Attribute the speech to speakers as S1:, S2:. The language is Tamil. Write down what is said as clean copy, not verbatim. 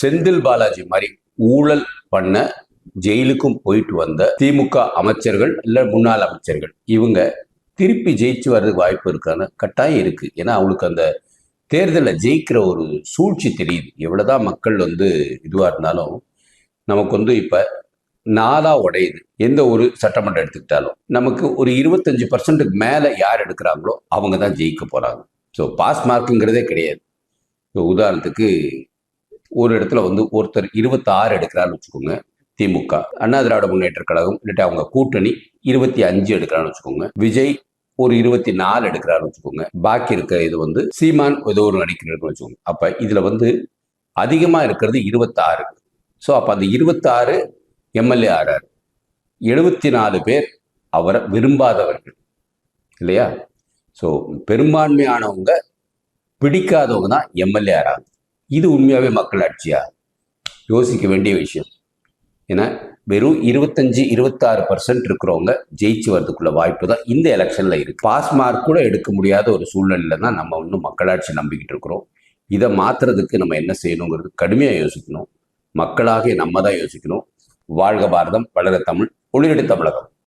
S1: செந்தில் பாலாஜி மாதிரி ஊழல் பண்ண ஜெயிலுக்கும் போயிட்டு வந்த திமுக அமைச்சர்கள் இல்ல முன்னாள் அமைச்சர்கள் இவங்க திருப்பி ஜெயிச்சு வர்றதுக்கு வாய்ப்பு இருக்கான்னு கட்டாயம் இருக்கு. ஏன்னா அவங்களுக்கு அந்த தேர்தலில் ஜெயிக்கிற ஒரு சூழ்ச்சி தெரியுது. எவ்வளவுதான் மக்கள் இதுவா இருந்தாலும் நமக்கு இப்ப நாளா உடையுது. எந்த ஒரு சட்டமன்றம் எடுத்துக்கிட்டாலும் நமக்கு ஒரு 25% மேல யார் எடுக்கிறாங்களோ அவங்க தான் ஜெயிக்க போறாங்க. ஸோ பாஸ் மார்க்குங்கிறதே கிடையாது. உதாரணத்துக்கு ஒரு இடத்துல ஒருத்தர் 26 எடுக்கிறான்னு வச்சுக்கோங்க, திமுக, அண்ணா திராவிட முன்னேற்ற கழகம் இல்லாட்டி அவங்க கூட்டணி 25 எடுக்கிறான்னு வச்சுக்கோங்க, விஜய் ஒரு 24 எடுக்கிறான்னு வச்சுக்கோங்க, பாக்கி இருக்க இது சீமான் ஏதோ ஒரு நடிக்கிறதுன்னு வச்சுக்கோங்க. அப்ப இதுல அதிகமா இருக்கிறது 26. ஸோ அப்ப அந்த 26 எம்எல்ஏ ஆறாரு. 74 பேர் அவரை விரும்பாதவர்கள் இல்லையா? ஸோ பெரும்பான்மையானவங்க பிடிக்காதவங்க தான் எம்எல்ஏ ஆறாங்க. இது உண்மையாவே மக்கள் ஆட்சியா? யோசிக்க வேண்டிய விஷயம். ஏன்னா வெறும் 25-26% இருக்கிறவங்க ஜெயிச்சு வரதுக்குள்ள வாய்ப்பு தான் இந்த எலெக்ஷன்ல இருக்கு. பாஸ் மார்க் கூட எடுக்க முடியாத ஒரு சூழ்நிலையில தான் நம்ம மக்களாட்சி நம்பிக்கிட்டு இருக்கிறோம். இதை மாத்துறதுக்கு நம்ம என்ன செய்யணுங்கிறது கடுமையா யோசிக்கணும். மக்களாக நம்ம தான் யோசிக்கணும். வாழ்க பாரதம், வளர தமிழ், ஒளிரடி தமிழகம்.